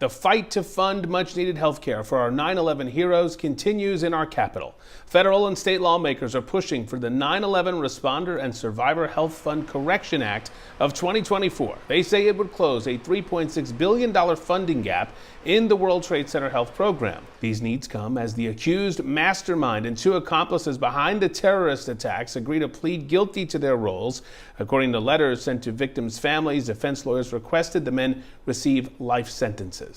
The fight to fund much-needed health care for our 9/11 heroes continues in our capital. Federal and state lawmakers are pushing for the 9/11 Responder and Survivor Health Fund Correction Act of 2024. They say it would close a $3.6 billion funding gap in the World Trade Center health program. These needs come as the accused mastermind and two accomplices behind the terrorist attacks agree to plead guilty to their roles. According to letters sent to victims' families, defense lawyers requested the men receive life sentences.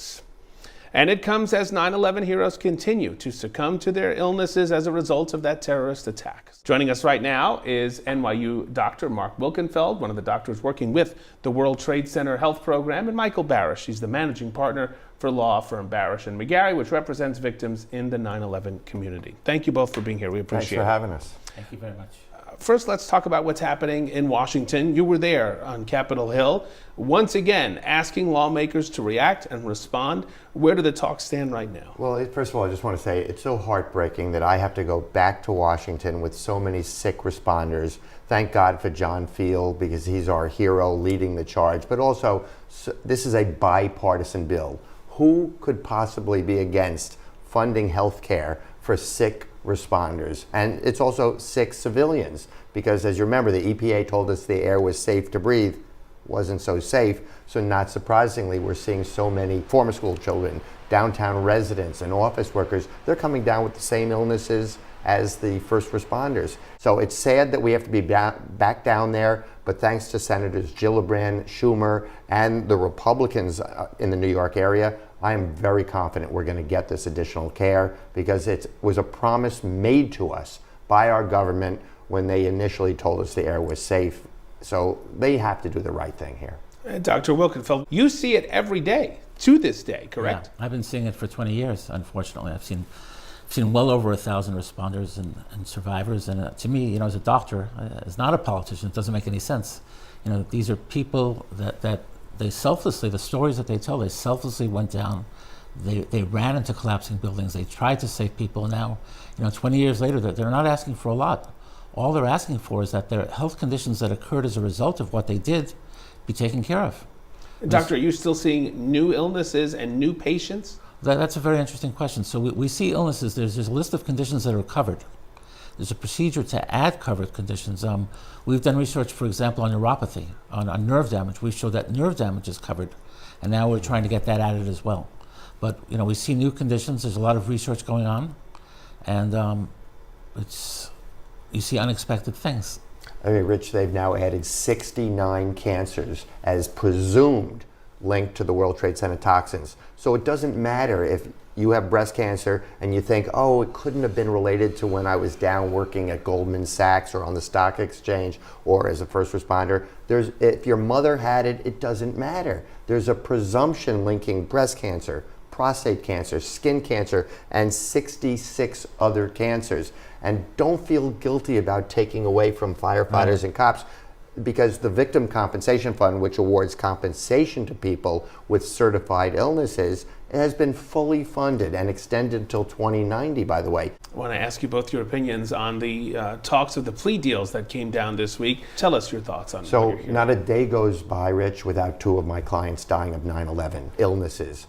And it comes as 9/11 heroes continue to succumb to their illnesses as a result of that terrorist attack. Joining us right now is NYU Dr. Marc Wilkenfeld, one of the doctors working with the World Trade Center Health Program, and Michael Barasch. He's the managing partner for law firm Barasch McGarry, which represents victims in the 9/11 community. Thank you both for being here. We appreciate it. Thanks for having us. Thank you very much. First, let's talk about what's happening in Washington. You were there on Capitol Hill, once again asking lawmakers to react and respond. Where do the talks stand right now? Well, first of all, I just want to say it's so heartbreaking that I have to go back to Washington with so many sick responders. Thank God for John Field, because he's our hero leading the charge. But also, this is a bipartisan bill. Who could possibly be against funding health care for sick responders? And it's also sick civilians, because as you remember, the EPA told us the air was safe to breathe. Wasn't so safe. So not surprisingly, we're seeing so many former school children, downtown residents, and office workers. They're coming down with the same illnesses as the first responders. So it's sad that we have to be back down there, but thanks to Senators Gillibrand, Schumer, and the Republicans in the New York area, I am very confident we're going to get this additional care, because it was a promise made to us by our government when they initially told us the air was safe. So they have to do the right thing here. Dr. Wilkenfeld, you see it every day, to this day, correct? Yeah, I've been seeing it for 20 years, unfortunately. I've seen well over 1,000 responders and survivors. And to me, as a doctor, as not a politician, it doesn't make any sense. These are people that they selflessly, the stories that they tell, they selflessly went down. They ran into collapsing buildings. They tried to save people. Now, 20 years later, they're not asking for a lot. All they're asking for is that their health conditions that occurred as a result of what they did be taken care of. Doctor, are you still seeing new illnesses and new patients? That's a very interesting question. So we see illnesses. There's a list of conditions that are covered. There's a procedure to add covered conditions. We've done research, for example, on neuropathy, on nerve damage. We showed that nerve damage is covered, and now we're trying to get that added as well. But we see new conditions. There's a lot of research going on, and you see unexpected things. I mean, Rich, they've now added 69 cancers as presumed linked to the World Trade Center toxins. So it doesn't matter if you have breast cancer and you think, oh, it couldn't have been related to when I was down working at Goldman Sachs or on the stock exchange or as a first responder. If your mother had it, it doesn't matter. There's a presumption linking breast cancer, prostate cancer, skin cancer, and 66 other cancers. And don't feel guilty about taking away from firefighters and cops, because the Victim Compensation Fund, which awards compensation to people with certified illnesses, has been fully funded and extended until 2090, by the way. I want to ask you both your opinions on the talks of the plea deals that came down this week. Tell us your thoughts on that. So not a day goes by, Rich, without two of my clients dying of 9/11 illnesses.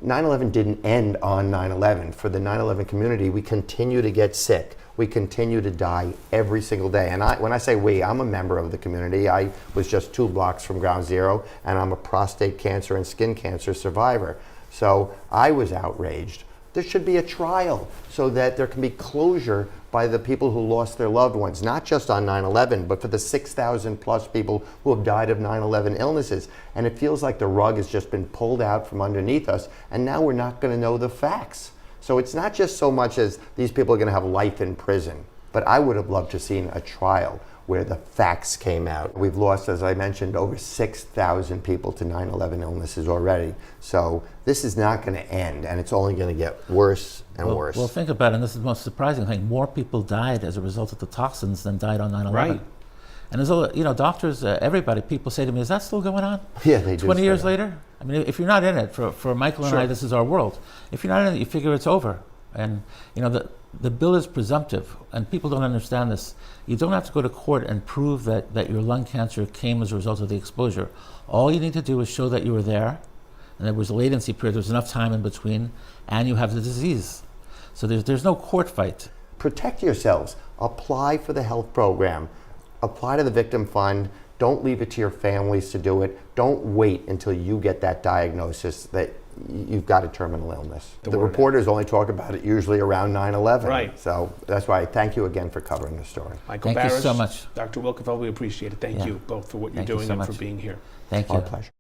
9/11 didn't end on 9/11. For the 9/11 community, we continue to get sick. We continue to die every single day. And when I say we, I'm a member of the community. I was just 2 blocks from ground zero, and I'm a prostate cancer and skin cancer survivor. So I was outraged. There should be a trial so that there can be closure by the people who lost their loved ones, not just on 9/11, but for the 6,000 plus people who have died of 9/11 illnesses. And it feels like the rug has just been pulled out from underneath us, and now we're not going to know the facts. So it's not just so much as these people are going to have life in prison, but I would have loved to have seen a trial where the facts came out. We've lost, as I mentioned, over 6,000 people to 9/11 illnesses already. So this is not going to end, and it's only going to get worse and worse. Well, think about it, and this is the most surprising thing. More people died as a result of the toxins than died on 9/11. Right. And there's doctors, everybody, people say to me, is that still going on? Yeah, they do. 20 years later? I mean, if you're not in it, for Michael and Sure. I, this is our world. If you're not in it, you figure it's over. And, the bill is presumptive, and people don't understand this. You don't have to go to court and prove that your lung cancer came as a result of the exposure. All you need to do is show that you were there, and there was a latency period, there was enough time in between, and you have the disease. So there's no court fight. Protect yourselves. Apply for the health program. Apply to the victim fund. Don't leave it to your families to do it. Don't wait until you get that diagnosis that you've got a terminal illness. The reporters only talk about it usually around 9/11. Right. So that's why I thank you again for covering the story. Michael Thank Barasch, you so much. Dr. Wilkenfeld, we appreciate it. Thank you both for what you're Thank you doing so and for much. being here. Thank you. Our pleasure.